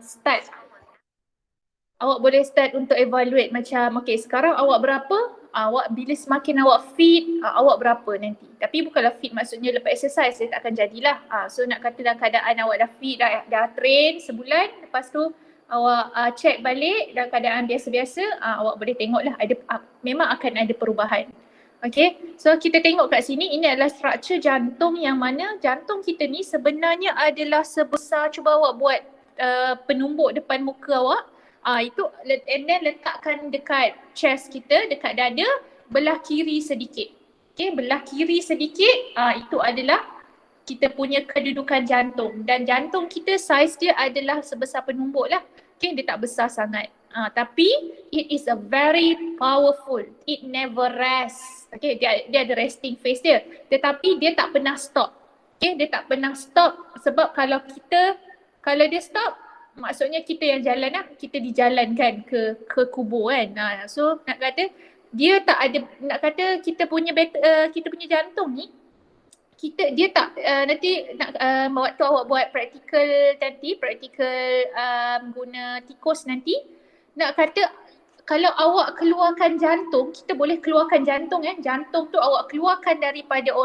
start. Awak boleh start untuk evaluate macam okay sekarang awak berapa, awak bila semakin awak fit, awak berapa nanti. Tapi bukanlah fit maksudnya lepas exercise dia tak akan jadilah. So nak kata dalam keadaan awak dah fit, dah train sebulan, lepas tu awak check balik dalam keadaan biasa-biasa, awak boleh tengoklah ada memang akan ada perubahan. Okay, so kita tengok kat sini, ini adalah struktur jantung yang mana jantung kita ni sebenarnya adalah sebesar, cuba awak buat penumbuk depan muka awak. Itu and then letakkan dekat chest kita, dekat dada, belah kiri sedikit. Okay, belah kiri sedikit, itu adalah kita punya kedudukan jantung. Dan jantung kita saiz dia adalah sebesar penumbuk lah. Okay, dia tak besar sangat. Tapi it is a very powerful. It never rests. Okay, dia ada resting phase dia. Tetapi dia tak pernah stop. Okay, dia tak pernah stop sebab kalau dia stop, maksudnya kita yang jalan lah, kita dijalankan ke kubur kan. So nak kata dia tak ada, nak kata kita punya jantung ni, dia tak nanti nak waktu awak buat praktikal guna tikus nanti, nak kata kalau awak keluarkan jantung, kita boleh keluarkan jantung jantung tu awak keluarkan daripada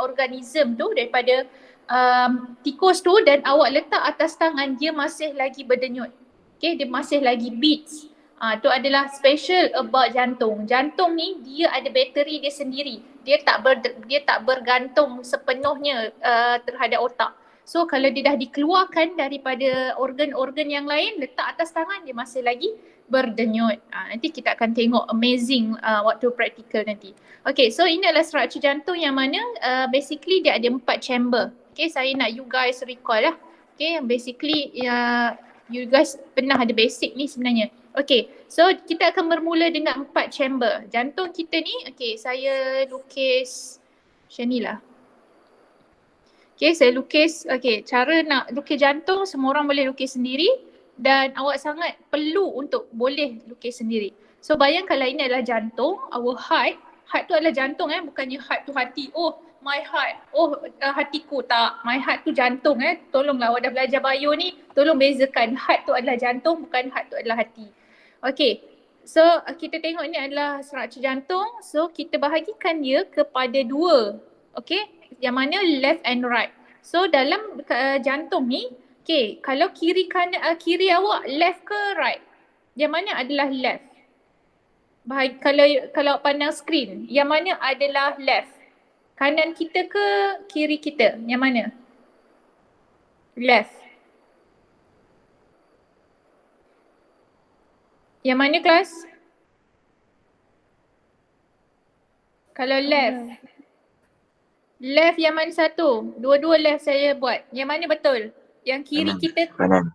organism tu, daripada tikus tu, dan awak letak atas tangan, dia masih lagi berdenyut. Okay, dia masih lagi beats. Tu adalah special about jantung. Jantung ni dia ada bateri dia sendiri. Dia tak bergantung sepenuhnya terhadap otak. So kalau dia dah dikeluarkan daripada organ-organ yang lain, letak atas tangan, dia masih lagi berdenyut. Nanti kita akan tengok amazing waktu praktikal nanti. Okay, so ini adalah struktur jantung yang mana basically dia ada 4 chamber. Okay, saya nak you guys recall lah. Okay, basically you guys pernah ada basic ni sebenarnya. Okay, so kita akan bermula dengan 4 chamber. Jantung kita ni, okay, saya lukis macam ni lah. Okay, saya lukis, okay, cara nak lukis jantung semua orang boleh lukis sendiri dan awak sangat perlu untuk boleh lukis sendiri. So bayangkanlah ini adalah jantung, our heart. Heart tu adalah jantung bukannya heart tu hati. Oh, my heart, hatiku, tak. My heart tu jantung Tolonglah awak dah belajar bio ni, tolong bezakan heart tu adalah jantung, bukan heart tu adalah hati. Okay, so kita tengok ni adalah struktur jantung. So kita bahagikan dia kepada 2. Okay, yang mana left and right. So dalam jantung ni, okay, kalau kiri awak left ke right? Yang mana adalah left? Kalau pandang skrin, yang mana adalah left? Kanan kita ke kiri kita? Yang mana? Left. Yang mana kelas? Kalau left. Left yang mana satu? Dua-dua left saya buat. Yang mana betul? Yang kiri kanan. kita? Kanan.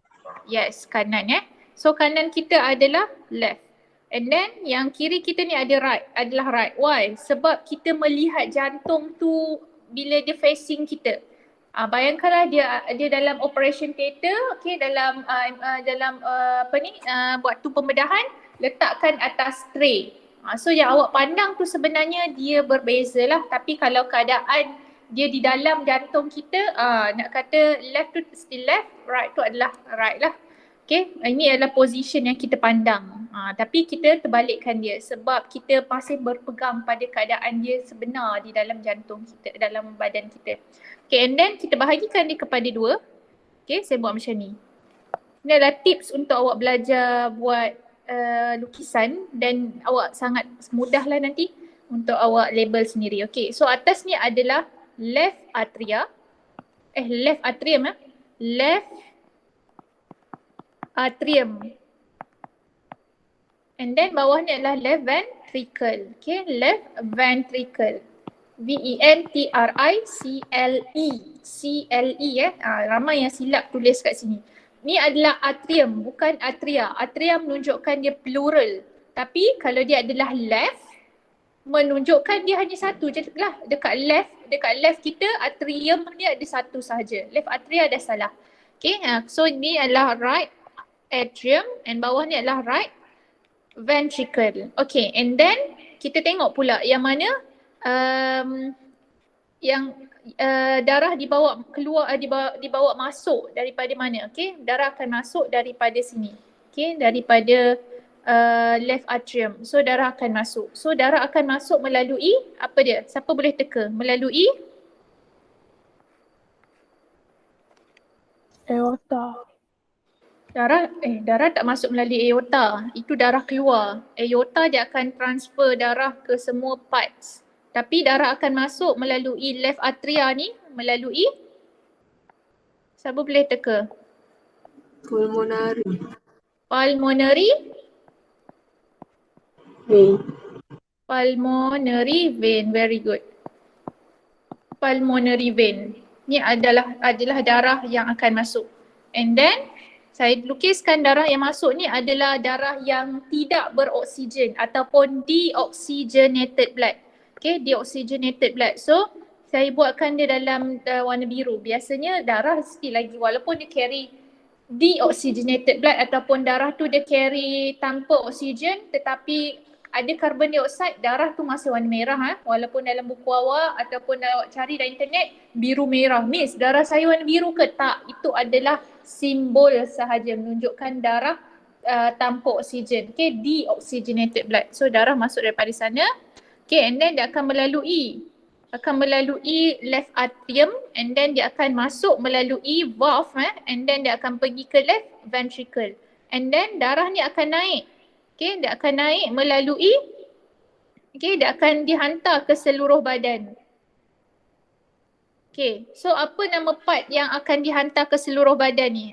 Yes, kanan So kanan kita adalah left. And then yang kiri kita ni adalah right. Why? Sebab kita melihat jantung tu bila dia facing kita. Bayangkanlah dia dalam operation theater, okay, dalam waktu pembedahan, letakkan atas tray. So yang awak pandang tu sebenarnya dia berbeza lah, tapi kalau keadaan dia di dalam jantung kita, nak kata left tu still left, right tu adalah right lah. Okay, ini adalah position yang kita pandang. Tapi kita terbalikkan dia sebab kita masih berpegang pada keadaan dia sebenar di dalam jantung kita, dalam badan kita. Okay, and then kita bahagikan dia kepada 2. Okay, saya buat macam ni. Ini adalah tips untuk awak belajar buat lukisan dan awak sangat mudahlah nanti untuk awak label sendiri. Okay, so atas ni adalah left atrium. Left atrium. And then bawah ni adalah left ventricle. Okay, left ventricle. V-E-N-T-R-I-C-L-E. Ramai yang silap tulis kat sini. Ni adalah atrium, bukan atria. Atrium menunjukkan dia plural. Tapi kalau dia adalah left, menunjukkan dia hanya satu je lah. Dekat left kita, atrium dia ada satu sahaja. Left atria dah salah. Okay, so ni adalah right atrium and bawah ni adalah right ventricle. Okay, and then kita tengok pula yang mana yang darah dibawa keluar, dibawa masuk daripada mana? Okay, darah akan masuk daripada sini. Okay, daripada left atrium. So darah akan masuk. So darah akan masuk melalui apa dia? Siapa boleh teka? Melalui aorta. Darah tak masuk melalui aorta. Itu darah keluar. Aorta dia akan transfer darah ke semua parts. Tapi darah akan masuk melalui left atria ni, melalui siapa boleh teka? Pulmonary Pulmonary vein. Pulmonary vein, very good. Pulmonary vein. Ni adalah darah yang akan masuk. And then saya lukiskan darah yang masuk ni adalah darah yang tidak beroksigen ataupun deoxygenated blood. Okay, deoxygenated blood. So saya buatkan dia dalam warna biru. Biasanya darah still lagi walaupun dia carry deoxygenated blood ataupun darah tu dia carry tanpa oksigen tetapi ada carbon dioxide, darah tu masih warna merah walaupun dalam buku awak ataupun awak cari dalam internet biru merah. Miss, darah saya warna biru ke? Tak, itu adalah simbol sahaja menunjukkan darah tanpa oksigen. Okay, deoxygenated blood. So darah masuk daripada sana. Okay, and then dia akan melalui left atrium and then dia akan masuk melalui valve and then dia akan pergi ke left ventricle. And then darah ni akan naik. Okay, dia akan naik melalui, okay, dia akan dihantar ke seluruh badan. Okay, so apa nama part yang akan dihantar ke seluruh badan ni?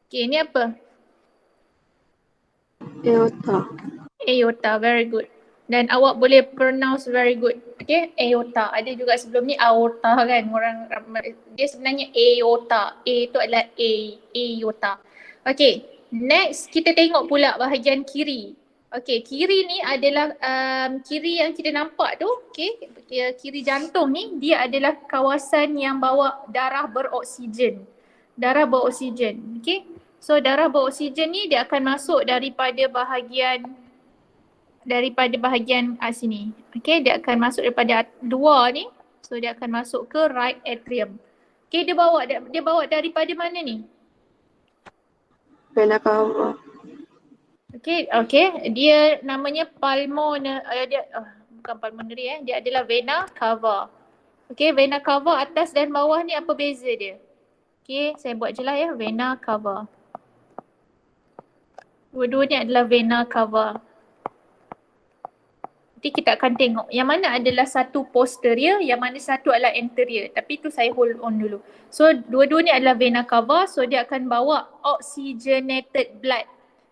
Okay, ni apa? Aorta. Aorta, very good. Dan awak boleh pronounce very good. Okay, aorta. Ada juga sebelum ni aorta kan. Dia sebenarnya aorta. A tu adalah aorta. Okay, next kita tengok pula bahagian kiri. Okay, kiri ni adalah kiri yang kita nampak tu. Okay, kiri jantung ni dia adalah kawasan yang bawa darah beroksigen. Darah beroksigen. Okay, so darah beroksigen ni dia akan masuk daripada bahagian sini. Okay, dia akan masuk daripada dua ni. So dia akan masuk ke right atrium. Okay, dia bawa daripada mana ni? Vena cava. Okay, dia namanya pulmonary, bukan pulmonary dia adalah vena cava. Okay, vena cava atas dan bawah ni apa beza dia? Okay, saya buat je lah ya, vena cava. Dua-dua ni adalah vena cava. Nanti kita akan tengok yang mana adalah satu posterior, yang mana satu adalah anterior. Tapi tu saya hold on dulu. So dua-dua ni adalah vena cava, so dia akan bawa oxygenated blood.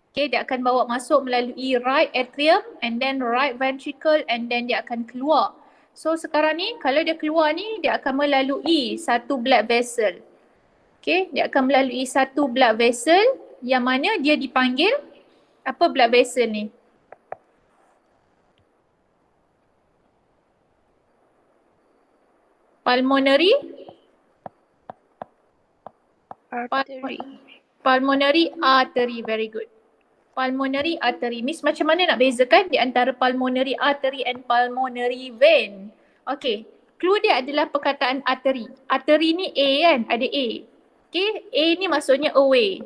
Okay, dia akan bawa masuk melalui right atrium and then right ventricle and then dia akan keluar. So sekarang ni kalau dia keluar ni dia akan melalui satu blood vessel. Okay, dia akan melalui satu blood vessel yang mana dia dipanggil apa blood vessel ni? Pulmonary Artery. Pulmonary artery, very good. Pulmonary artery. Miss macam mana nak bezakan di antara pulmonary artery and pulmonary vein? Okay, clue dia adalah perkataan artery. Artery ni A kan, ada A. Okay, A ni maksudnya away.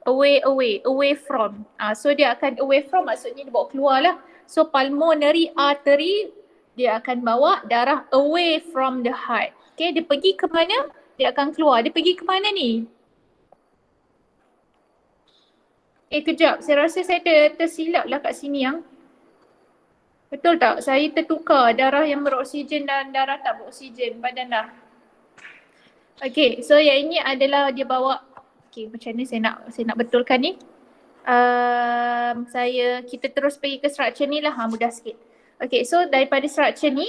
Away from. So dia akan away from maksudnya dia bawa keluar lah. So pulmonary artery dia akan bawa darah away from the heart. Okay, dia pergi ke mana? Dia akan keluar. Dia pergi ke mana ni? Kejap. Saya rasa saya tersilap lah kat sini yang. Betul tak? Saya tertukar darah yang beroksigen dan darah tak beroksigen badan dah. Okay, so yang ini adalah dia bawa. Okay, macam ni saya nak betulkan ni. Kita terus pergi ke structure ni lah. Mudah sikit. Okay, so daripada structure ni,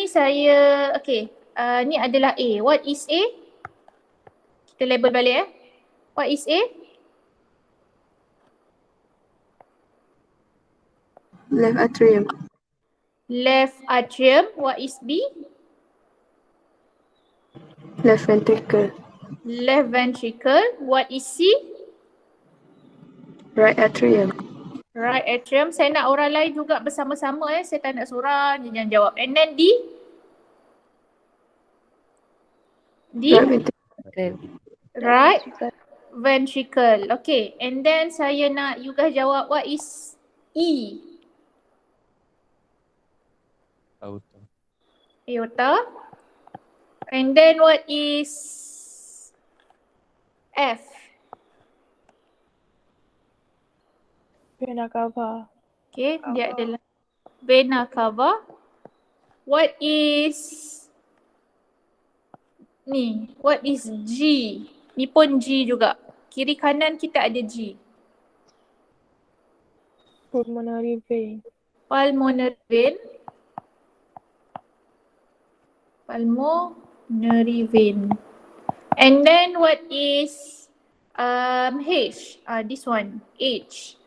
saya, ni adalah A. What is A? Kita label balik What is A? Left atrium. Left atrium. What is B? Left ventricle. Left ventricle. What is C? Right atrium. Right atrium. Saya nak orang lain juga bersama-sama Saya tak nak seorang je yang jawab. And then D? Right ventricle. Right ventricle. Okay. And then saya nak you guys jawab what is E? Aorta. And then what is F? Vena cava. Okay, dia adalah vena cava. What is ni? What is G? Ni pun G juga. Kiri kanan kita ada G. Pulmonary vein. Pulmonary vein. Pulmonary vein. And then what is H? This one, H.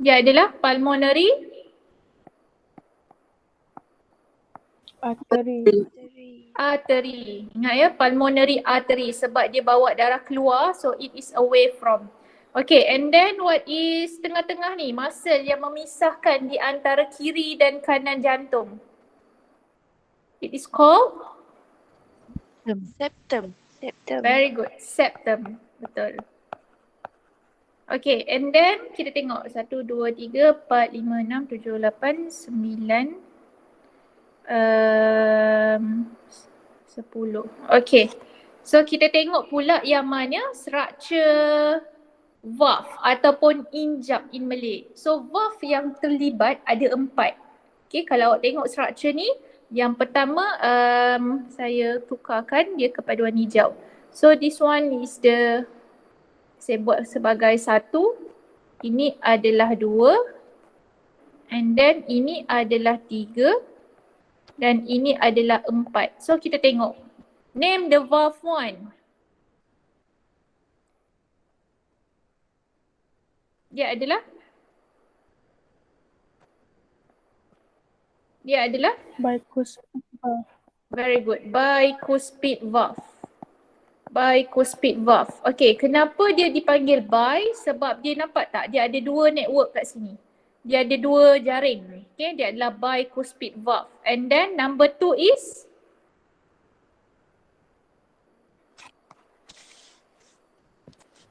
Dia adalah pulmonary Artery. artery. Ingat ya, pulmonary artery sebab dia bawa darah keluar, so it is away from. Okay, and then what is tengah-tengah ni? Muscle yang memisahkan di antara kiri dan kanan jantung. It is called? Septum. Very good. Septum. Betul. Okay, and then kita tengok 1, 2, 3, 4, 5, 6, 7, 8, 9, 10. Okay. So kita tengok pula yang mana structure valve ataupun injap in Malay. So valve yang terlibat ada 4. Okay, kalau awak tengok structure ni, yang pertama saya tukarkan dia kepada warna hijau. So this one is the, saya buat sebagai 1, ini adalah 2, and then ini adalah 3, dan ini adalah 4. So kita tengok. Name the valve 1. Dia adalah? Bicuspid valve. Very good. Bicuspid valve. Bicuspid valve. Okay, kenapa dia dipanggil bi? Sebab dia nampak tak? Dia ada 2 network kat sini. Dia ada 2 jaring. Okay, dia adalah bicuspid valve. And then number 2 is?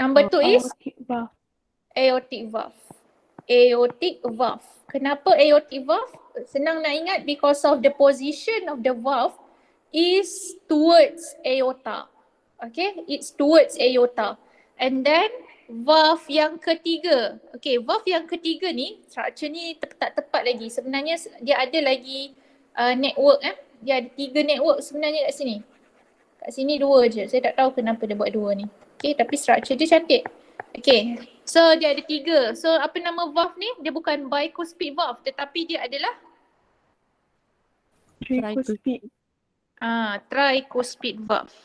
Number 2 is? Aortic valve. Aortic valve. Aortic valve. Kenapa aortic valve? Senang nak ingat because of the position of the valve is towards aorta. Okay, it's towards aorta. And then valve yang ketiga. Okay, valve yang ketiga ni, structure ni tak tepat lagi. Sebenarnya dia ada lagi network Dia ada 3 network sebenarnya kat sini. Kat sini 2 je. Saya tak tahu kenapa dia buat 2 ni. Okay, tapi structure dia cantik. Okay, so dia ada 3. So apa nama valve ni? Dia bukan bicuspid valve tetapi dia adalah Tricuspid. tricuspid valve.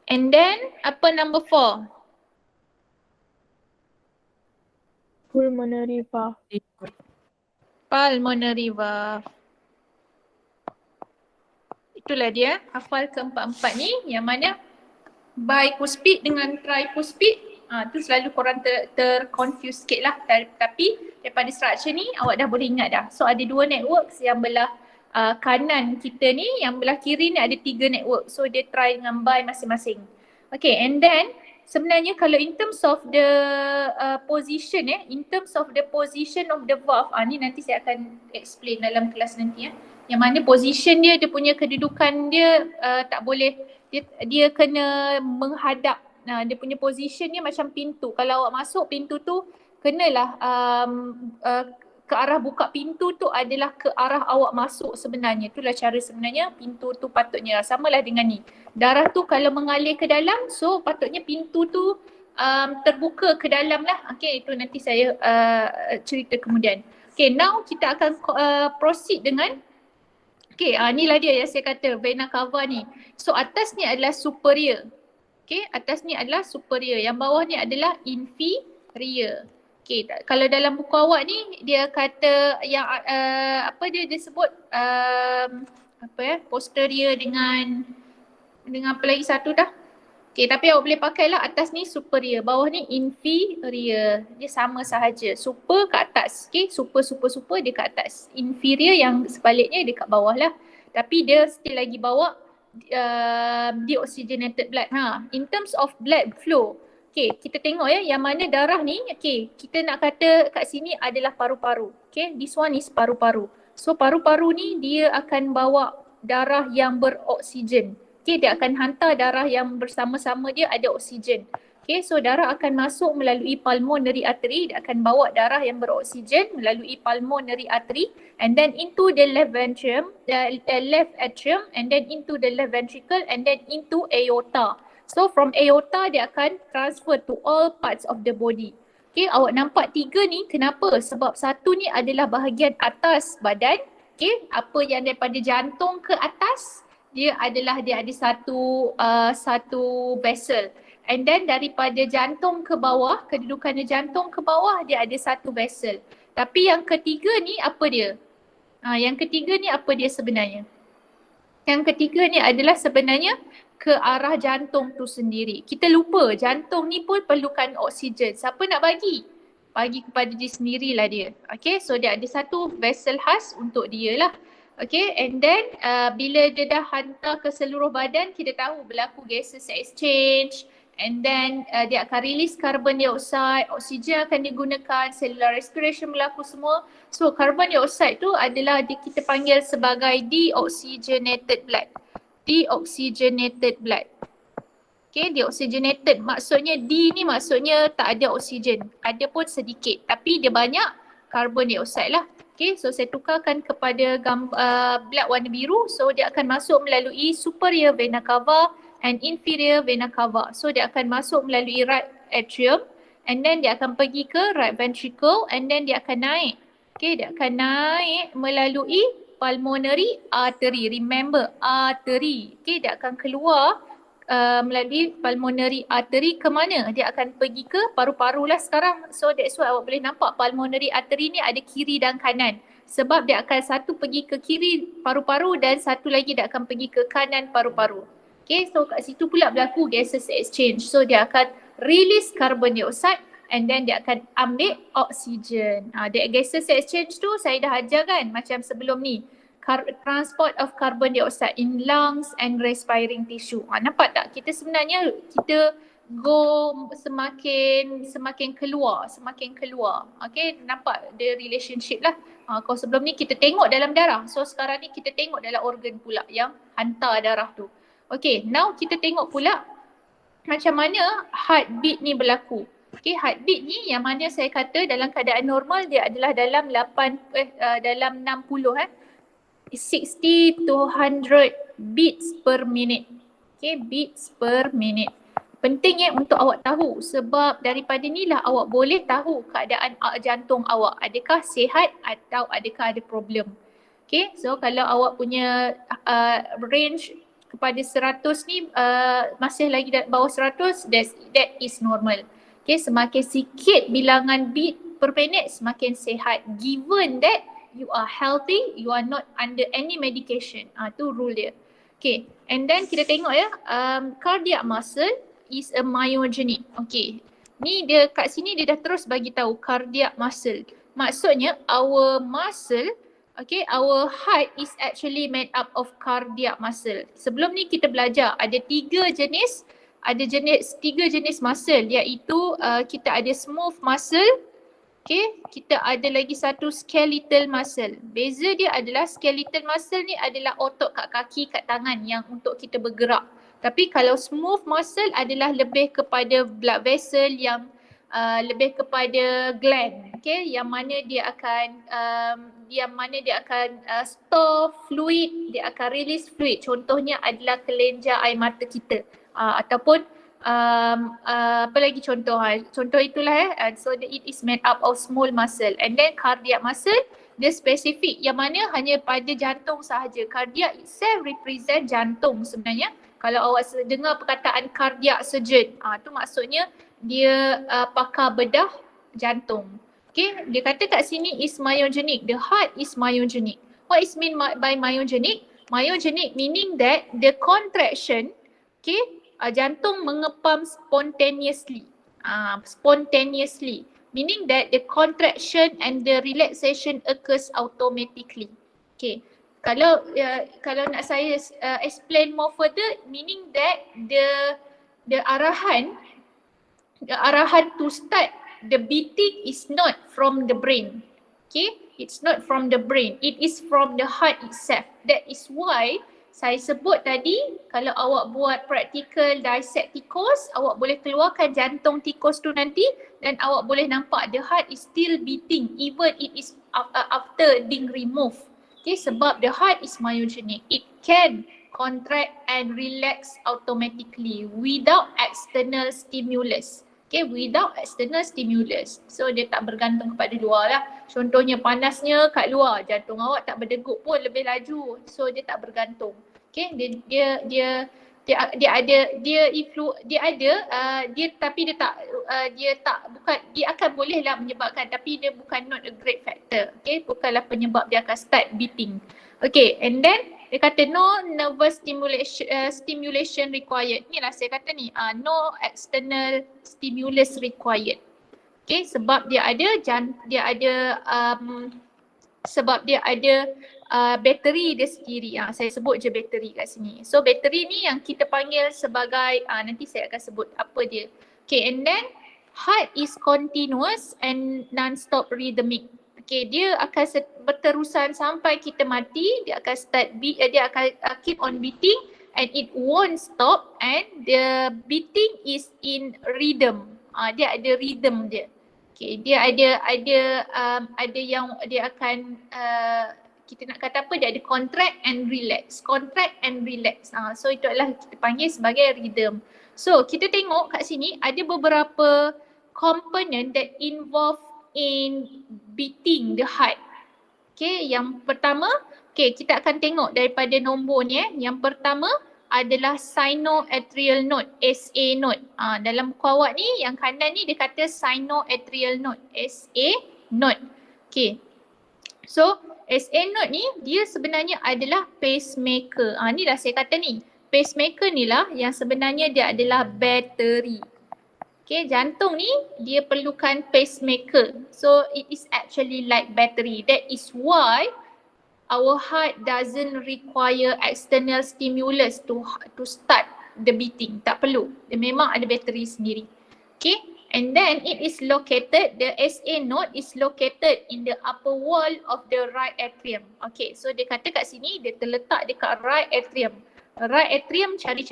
And then apa number 4? Pulmonary valve. Pulmonary valve. Itulah dia, hafal keempat-empat ni yang mana bicuspid dengan tricuspid. Tu selalu korang terconfuse sikit lah. Tapi daripada structure ni awak dah boleh ingat dah. So ada 2 networks yang belah kanan kita ni, yang belah kiri ni ada 3 network. So dia try dengan bi masing-masing. Okay, and then sebenarnya kalau in terms of the position in terms of the position of the valve, ni nanti saya akan explain dalam kelas nanti Yang mana position dia punya kedudukan dia tak boleh, dia kena menghadap. Dia punya position dia macam pintu. Kalau awak masuk pintu tu, kenalah ke arah buka pintu tu adalah ke arah awak masuk sebenarnya. Itulah cara sebenarnya pintu tu patutnya. Samalah dengan ni. Darah tu kalau mengalir ke dalam, so patutnya pintu tu terbuka ke dalam lah. Okay, itu nanti saya cerita kemudian. Okay, now kita akan proceed dengan inilah dia yang saya kata vena cava ni. So atas ni adalah superior. Okay, atas ni adalah superior. Yang bawah ni adalah inferior. Okay, kalau dalam buku awak ni dia kata yang apa dia sebut posterior dengan apa lagi satu dah. Okay, tapi awak boleh pakai lah atas ni superior, bawah ni inferior. Dia sama sahaja. Super kat atas. Okay, super dia kat atas. Inferior yang sebaliknya dia kat bawah lah. Tapi dia still lagi bawa deoxygenated blood. In terms of blood flow, okay, kita tengok ya yang mana darah ni, okay, kita nak kata kat sini adalah paru-paru. Okay, this one is paru-paru. So paru-paru ni dia akan bawa darah yang beroksigen. Okay, dia akan hantar darah yang bersama-sama dia ada oksigen. Okay, so darah akan masuk melalui pulmonary artery, dia akan bawa darah yang beroksigen melalui pulmonary artery and then into the left atrium and then into the left ventricle and then into aorta. So from aorta dia akan transfer to all parts of the body. Okay, awak nampak tiga ni kenapa? Sebab satu ni adalah bahagian atas badan. Okay, apa yang daripada jantung ke atas, dia ada satu vessel. And then daripada jantung ke bawah, kedudukan jantung ke bawah, dia ada satu vessel. Tapi yang ketiga ni apa dia? Yang ketiga ni apa dia sebenarnya? Yang ketiga ni adalah sebenarnya ke arah jantung tu sendiri. Kita lupa jantung ni pun perlukan oksigen. Siapa nak bagi? Bagi kepada dia sendirilah dia. Okay, so dia ada satu vessel khas untuk dia lah. Okay, and then bila dia dah hantar ke seluruh badan, kita tahu berlaku gases exchange and then dia akan release carbon dioxide, oksigen akan digunakan, cellular respiration berlaku semua. So carbon dioxide tu adalah kita panggil sebagai deoxygenated blood. Deoxygenated blood. Okay, deoxygenated maksudnya D ni maksudnya tak ada oksigen. Ada pun sedikit tapi dia banyak carbon dioxide lah. Okay, so saya tukarkan kepada blood warna biru. So dia akan masuk melalui superior vena cava and inferior vena cava. So dia akan masuk melalui right atrium and then dia akan pergi ke right ventricle and then dia akan naik. Okay, dia akan naik melalui pulmonary artery. Remember, artery. Okay, dia akan keluar melalui pulmonary artery ke mana? Dia akan pergi ke paru-paru lah sekarang. So that's why awak boleh nampak pulmonary artery ni ada kiri dan kanan. Sebab dia akan satu pergi ke kiri paru-paru dan satu lagi dia akan pergi ke kanan paru-paru. Okay, so kat situ pula berlaku gases exchange. So dia akan release carbon dioxide and then dia akan ambil oksigen. That gases exchange tu saya dah ajar kan macam sebelum ni. Transport of carbon dioxide in lungs and respiring tissue. Nampak tak? Kita sebenarnya go semakin keluar. Okay, nampak the relationship lah. Kalau sebelum ni kita tengok dalam darah. So sekarang ni kita tengok dalam organ pula yang hantar darah tu. Okay, now kita tengok pula macam mana heartbeat ni berlaku. Okay, heartbeat ni yang mana saya kata dalam keadaan normal dia adalah dalam 60 60 to 100 beats per minute. Okay, beats per minute. Penting untuk awak tahu sebab daripada inilah awak boleh tahu keadaan jantung awak. Adakah sihat atau adakah ada problem. Okay, so kalau awak punya range kepada 100 ni masih lagi bawah 100, that is normal. Okay, semakin sikit bilangan beat per minute semakin sihat. Given that you are healthy, you are not under any medication. Tu rule dia. Okay, and then kita tengok ya, cardiac muscle is a myogenic. Okay, ni dia kat sini dia dah terus bagi tahu cardiac muscle. Maksudnya our muscle, okay, our heart is actually made up of cardiac muscle. Sebelum ni kita belajar ada tiga jenis muscle iaitu kita ada smooth muscle. Okay, kita ada lagi satu skeletal muscle. Beza dia adalah skeletal muscle ni adalah otot kat kaki, kat tangan yang untuk kita bergerak. Tapi kalau smooth muscle adalah lebih kepada blood vessel yang lebih kepada gland. Okay, yang mana dia akan store fluid, dia akan release fluid. Contohnya adalah kelenjar air mata kita ataupun apa lagi contoh itulah so it is made up of small muscle and then cardiac muscle dia spesifik yang mana hanya pada jantung sahaja. Cardiac itself represent jantung sebenarnya. Kalau awak dengar perkataan cardiac surgeon, tu maksudnya dia pakar bedah jantung. Okay, dia kata kat sini is myogenic. The heart is myogenic. What is mean by myogenic? Myogenic meaning that the contraction, okay, jantung mengepam spontaneously. Spontaneously. Meaning that the contraction and the relaxation occurs automatically. Okay. Kalau nak saya explain more further, meaning that the arahan to start the beating is not from the brain. Okay, it's not from the brain, it is from the heart itself. That is why saya sebut tadi, kalau awak buat practical dissect tikus, awak boleh keluarkan jantung tikus tu nanti dan awak boleh nampak the heart is still beating even it is after being removed. Okay, sebab the heart is myogenic. It can contract and relax automatically without external stimulus. Okay, without external stimulus. So dia tak bergantung kepada luar lah. Contohnya panasnya kat luar, jantung awak tak berdegup pun lebih laju. So dia tak bergantung. Okay, dia akan boleh lah menyebabkan, tapi dia bukan not a great factor. Okay, bukanlah penyebab dia akan start beating. Okay, and then dia kata no nervous stimulation required. Ni lah saya kata ni, no external stimulus required. Okay, sebab dia ada bateri dia sendiri. Saya sebut je bateri kat sini. So bateri ni yang kita panggil sebagai, nanti saya akan sebut apa dia. Okay, and then heart is continuous and non-stop rhythmic. Okay, dia akan berterusan sampai kita mati, dia akan dia akan keep on beating and it won't stop, and the beating is in rhythm. Dia ada rhythm dia. Okay, dia ada yang dia akan kita nak kata apa, dia ada contract and relax. Contract and relax. So itu adalah kita panggil sebagai rhythm. So kita tengok kat sini ada beberapa component that involve in beating the heart. Okay, yang pertama, okay, kita akan tengok daripada nombor ni. Yang pertama adalah sinoatrial node, SA node. Dalam buku awak ni, yang kanan ni dia kata sinoatrial node, SA node. Okay, so SA node ni dia sebenarnya adalah pacemaker. Ni dah saya kata ni, pacemaker ni lah yang sebenarnya dia adalah bateri. Okay, jantung ni dia perlukan pacemaker. So it is actually like battery. That is why our heart doesn't require external stimulus to start the beating. Tak perlu. Dia memang ada bateri sendiri. Okay, and then it is located, the SA node is located in the upper wall of the right atrium. Okay, so dia kata kat sini dia terletak dekat right atrium. Right atrium, cari.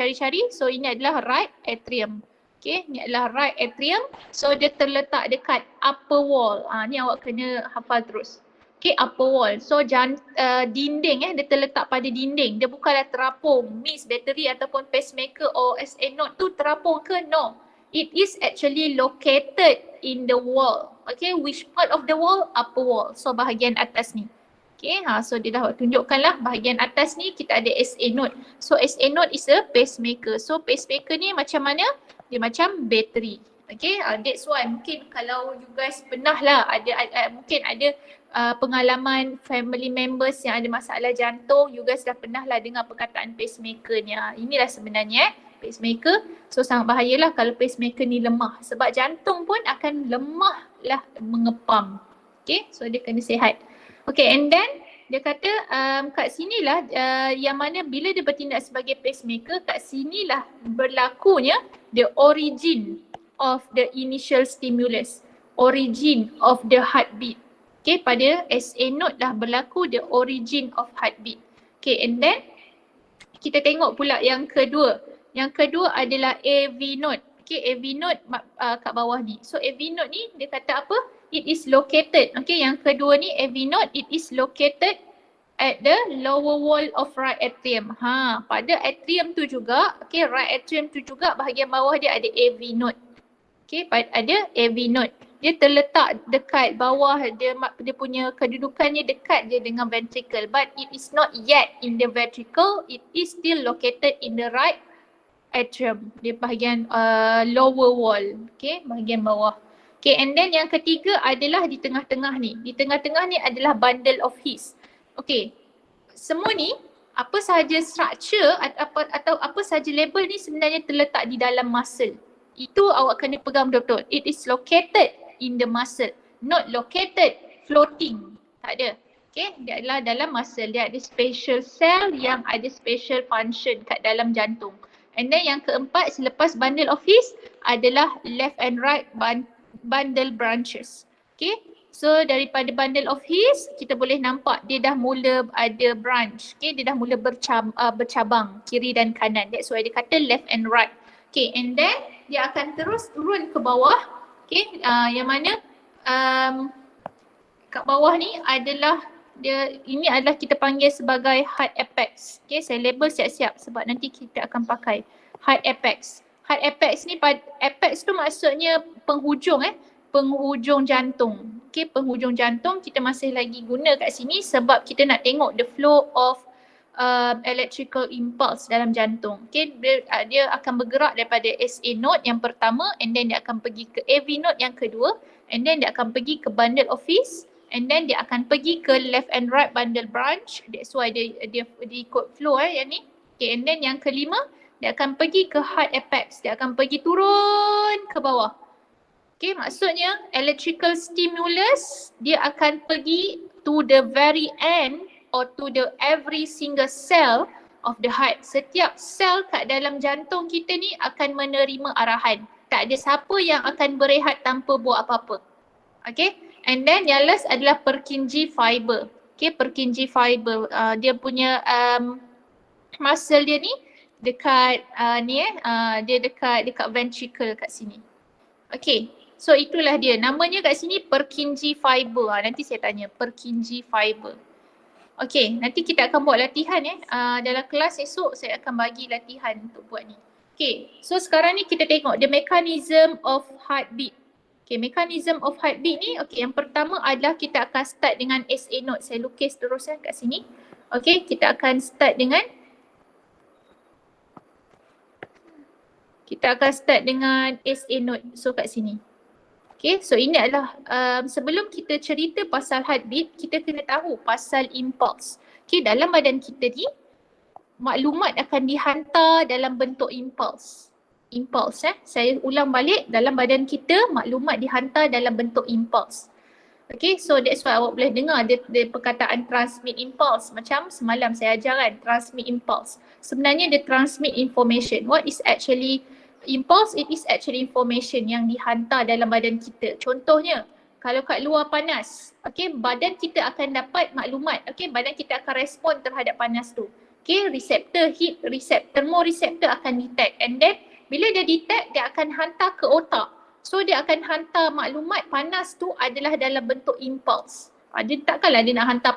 So ini adalah right atrium. Okay, ni adalah right atrium. So dia terletak dekat upper wall. Ni awak kena hafal terus. Okay, upper wall. So dinding dia terletak pada dinding. Dia bukanlah terapung. Miss battery ataupun pacemaker or SA node tu terapung ke? No. It is actually located in the wall. Okay, which part of the wall? Upper wall. So bahagian atas ni. Okay, so dia dah tunjukkanlah bahagian atas ni kita ada SA node. So SA node is a pacemaker. So pacemaker ni macam mana? Dia macam bateri. Okay, that's why mungkin kalau you guys pernah lah mungkin ada pengalaman family members yang ada masalah jantung, you guys dah pernah lah dengar perkataan pacemaker ni. Inilah sebenarnya pacemaker. So sangat bahayalah kalau pacemaker ni lemah, sebab jantung pun akan lemah lah mengepam. Okay, so dia kena sihat. Okay, and then dia kata kat sinilah yang mana bila dia bertindak sebagai pacemaker, kat sinilah berlakunya the origin of the initial stimulus, origin of the heartbeat. Okay, pada SA node dah berlaku the origin of heartbeat. Okay, and then kita tengok pula yang kedua. Yang kedua adalah AV node. Okay, AV node kat bawah ni. So AV node ni dia kata apa? It is located. Okay, yang kedua ni AV node, it is located at the lower wall of right atrium. Pada atrium tu juga, okay, right atrium tu juga bahagian bawah dia ada AV node. Okay, ada AV node. Dia terletak dekat bawah, dia punya kedudukannya dekat je dengan ventricle, but it is not yet in the ventricle, it is still located in the right atrium. Dia bahagian lower wall, okay, bahagian bawah. Okay, and then yang ketiga adalah di tengah-tengah ni. Di tengah-tengah ni adalah bundle of His. Okay, semua ni apa sahaja structure atau apa sahaja label ni sebenarnya terletak di dalam muscle. Itu awak kena pegang betul-betul. It is located in the muscle, not located floating. Tak ada. Okay, dia adalah dalam muscle. Dia ada special cell yang ada special function kat dalam jantung. And then yang keempat selepas bundle of His adalah left and right bundle branches. Okay, so daripada bundle of His kita boleh nampak dia dah mula ada branch. Okay, dia dah mula bercabang kiri dan kanan. That's why dia kata left and right. Okay, and then dia akan terus turun ke bawah. Okay, yang mana kat bawah ni adalah ini adalah kita panggil sebagai heart apex. Okay, saya label siap-siap sebab nanti kita akan pakai heart apex. Heart apex ni, apex tu maksudnya penghujung penghujung jantung. Okay, penghujung jantung kita masih lagi guna kat sini sebab kita nak tengok the flow of electrical impulse dalam jantung. Okay, dia akan bergerak daripada SA node yang pertama and then dia akan pergi ke AV node yang kedua and then dia akan pergi ke bundle of His and then dia akan pergi ke left and right bundle branch. That's why dia ikut flow yang ni. Okay, and then yang kelima dia akan pergi ke heart apex. Dia akan pergi turun ke bawah. Okay, maksudnya electrical stimulus dia akan pergi to the very end or to the every single cell of the heart. Setiap sel kat dalam jantung kita ni akan menerima arahan. Tak ada siapa yang akan berehat tanpa buat apa-apa. Okay, and then yang last adalah Purkinje fiber. Okay, Purkinje fiber dia punya muscle dia ni dekat dia dekat ventricle kat sini. Okay, so itulah dia. Namanya kat sini Purkinje fiber. Nanti saya tanya Purkinje fiber. Okay, nanti kita akan buat latihan dalam kelas esok saya akan bagi latihan untuk buat ni. Okay, so sekarang ni kita tengok the mechanism of heartbeat. Okay, mechanism of heartbeat ni, okay, yang pertama adalah kita akan start dengan SA node. Saya lukis terus kat sini. Okay, kita akan start dengan SA node. So kat sini. Okay, so ini adalah sebelum kita cerita pasal heartbeat, kita kena tahu pasal impulse. Okay, dalam badan kita ni, maklumat akan dihantar dalam bentuk impulse. Saya ulang balik, dalam badan kita, maklumat dihantar dalam bentuk impulse. Okay, so that's why awak boleh dengar dia perkataan transmit impulse. Macam semalam saya ajar kan, transmit impulse. Sebenarnya dia transmit information. What is actually impulse? It is actually information yang dihantar dalam badan kita. Contohnya, kalau kat luar panas, okay, badan kita akan dapat maklumat. Okay, badan kita akan respon terhadap panas tu. Okay, reseptor, heat receptor, thermoreceptor akan detect. And then, bila dia detect, dia akan hantar ke otak. So, dia akan hantar maklumat panas tu adalah dalam bentuk impulse. Dia takkanlah dia nak hantar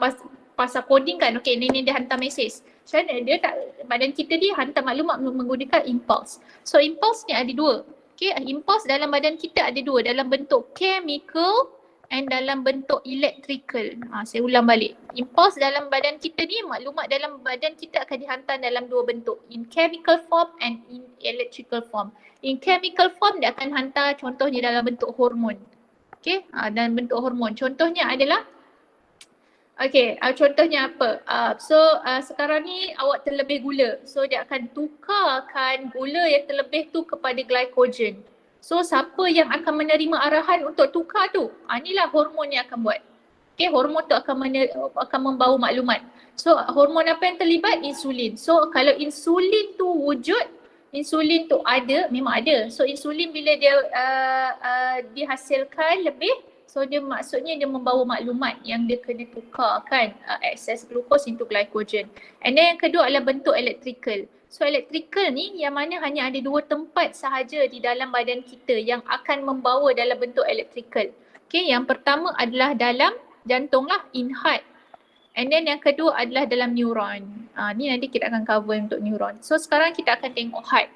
pasal coding kan. Okay, ni dia hantar message. So, dia tak, badan kita ni hantar maklumat menggunakan impulse. So, impulse ni ada dua. Okay, impulse dalam badan kita ada dua. Dalam bentuk chemical and dalam bentuk electrical. Saya ulang balik. Impulse dalam badan kita ni, maklumat dalam badan kita akan dihantar dalam dua bentuk. In chemical form and in electrical form. In chemical form dia akan hantar contohnya dalam bentuk hormon. Okay, dalam bentuk hormon. Contohnya adalah, okay, contohnya apa? Sekarang ni awak terlebih gula. So dia akan tukarkan gula yang terlebih tu kepada glycogen. So siapa yang akan menerima arahan untuk tukar tu? Inilah hormon yang akan buat. Okay, hormon tu akan membawa maklumat. So hormon apa yang terlibat? Insulin. So kalau insulin tu wujud, insulin tu ada, memang ada. So insulin bila dia dihasilkan lebih, so dia maksudnya dia membawa maklumat yang dia kena tukarkan excess glucose into glycogen. And then yang kedua adalah bentuk electrical. So electrical ni yang mana hanya ada dua tempat sahaja di dalam badan kita yang akan membawa dalam bentuk electrical. Okay, yang pertama adalah dalam jantung lah, in heart. And then yang kedua adalah dalam neuron. Ni nanti kita akan cover untuk neuron. So sekarang kita akan tengok heart.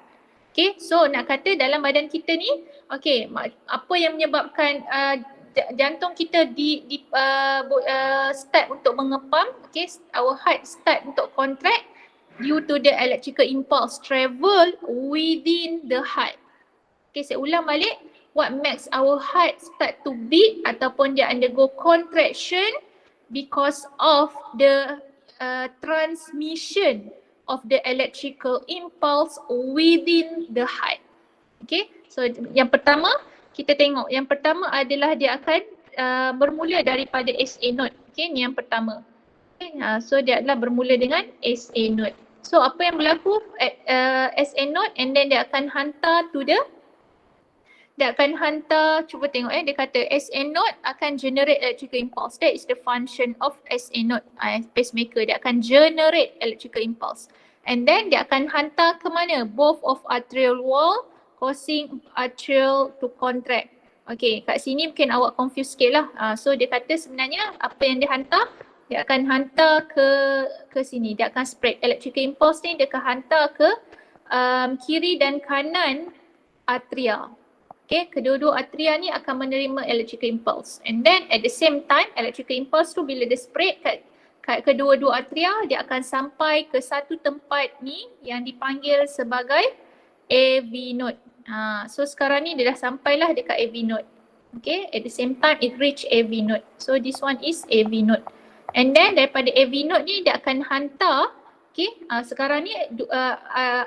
Okay, so nak kata dalam badan kita ni, okay, apa yang menyebabkan jantung kita start untuk mengepam, okay, our heart start untuk contract due to the electrical impulse travel within the heart. Okay, saya ulang balik. what makes our heart start to beat ataupun dia undergo contraction because of the transmission of the electrical impulse within the heart. Okay, so yang pertama kita tengok, yang pertama adalah dia akan bermula daripada SA node. Okay, ni yang pertama. Okay, so dia adalah bermula dengan SA node. So apa yang berlaku SA node, and then dia akan hantar to the, dia akan hantar, cuba tengok dia kata SA node akan generate electrical impulse. That is the function of SA node, pacemaker. Dia akan generate electrical impulse. And then dia akan hantar ke mana? Both of atrial wall, causing atrial to contract. Okay, kat sini mungkin awak confused sikit lah. So dia kata sebenarnya apa yang dia hantar, dia akan hantar ke sini. Dia akan spread electrical impulse ni, dia akan hantar ke kiri dan kanan atria. Okay, kedua-dua atria ni akan menerima electrical impulse. And then at the same time, electrical impulse tu bila dia spread kat kedua-dua atria, dia akan sampai ke satu tempat ni yang dipanggil sebagai AV node. So sekarang ni dia dah sampailah dekat AV node. Okay, at the same time it reach AV node. So this one is AV node. And then daripada AV node ni dia akan hantar, okay, sekarang ni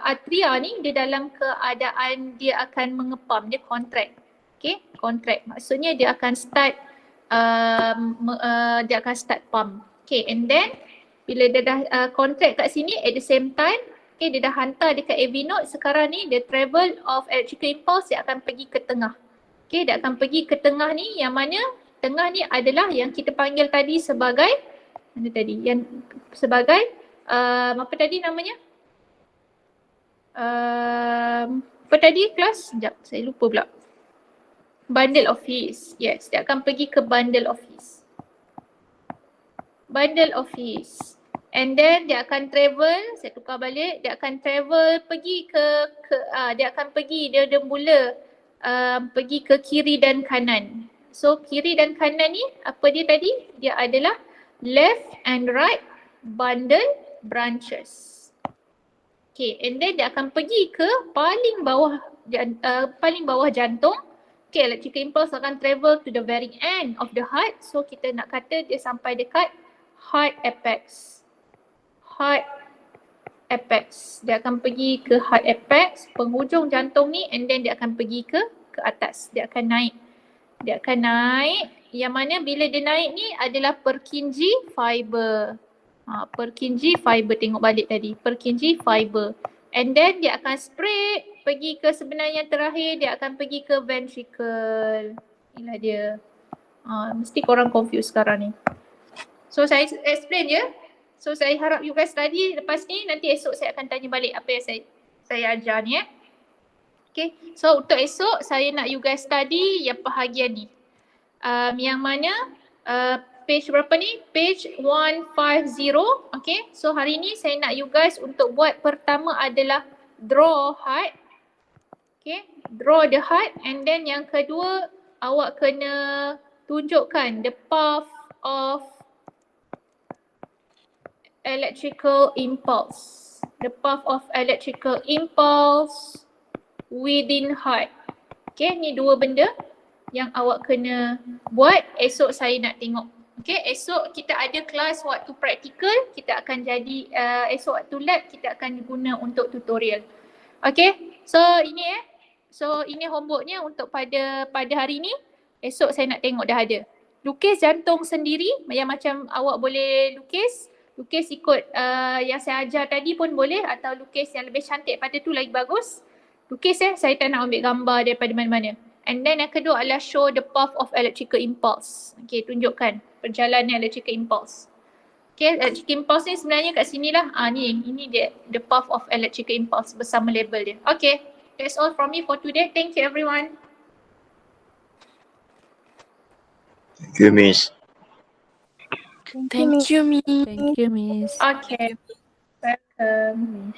atria ni dia dalam keadaan dia akan mengepam, dia contract. Okay, contract. Maksudnya dia akan start dia akan start pump. Okay, and then bila dia dah contract kat sini, at the same time, okay, dia dah hantar dekat AV node. Sekarang ni the travel of electrical impulse dia akan pergi ke tengah. Okay, dia akan pergi ke tengah ni, yang mana tengah ni adalah yang kita panggil tadi sebagai, mana tadi? Yang sebagai apa tadi namanya? Apa tadi kelas? Sekejap, saya lupa pula. Bundle of His. Yes, dia akan pergi ke bundle of His. Bundle of His. And then dia akan travel, saya tukar balik, dia akan travel pergi dia akan pergi, dia mula pergi ke kiri dan kanan. So kiri dan kanan ni apa dia tadi? Dia adalah left and right bundle branches. Okay, and then dia akan pergi ke paling bawah jantung. Okay, electrical impulse akan travel to the very end of the heart. So kita nak kata dia sampai dekat heart apex. Heart apex. Dia akan pergi ke heart apex, penghujung jantung ni, and then dia akan pergi ke atas. Dia akan naik. Dia akan naik, yang mana bila dia naik ni adalah Purkinje fiber. Purkinje fiber, tengok balik tadi. Purkinje fiber. And then dia akan spread pergi ke, sebenarnya terakhir dia akan pergi ke ventricle. Inilah dia. Mesti korang confused sekarang ni. So saya explain je. So saya harap you guys study lepas ni, nanti esok saya akan tanya balik apa yang saya ajar ni . Okay, so untuk esok saya nak you guys study yang bahagian ni. Yang mana page berapa ni? Page 150. Okay, so hari ni saya nak you guys untuk buat pertama adalah draw heart. Okay, draw the heart, and then yang kedua awak kena tunjukkan the path of electrical impulse. The path of electrical impulse within heart. Okay, ni dua benda yang awak kena buat. Esok saya nak tengok. Okay, esok kita ada kelas waktu praktikal. Kita akan jadi, esok waktu lab kita akan guna untuk tutorial. Okay, so ini so ini homeworknya untuk pada hari ni. Esok saya nak tengok dah ada. Lukis jantung sendiri yang macam awak boleh lukis. Lukis ikut yang saya ajar tadi pun boleh, atau lukis yang lebih cantik pada tu lagi bagus. Lukis saya tak nak ambil gambar daripada mana-mana. And then yang kedua adalah show the path of electrical impulse. Okay, tunjukkan perjalanan electrical impulse. Okay, electrical impulse ni sebenarnya kat sini lah. Ini dia, the path of electrical impulse bersama label dia. Okay, that's all from me for today. Thank you everyone. Thank you, Miss. Thank you, Miss. Okay, welcome.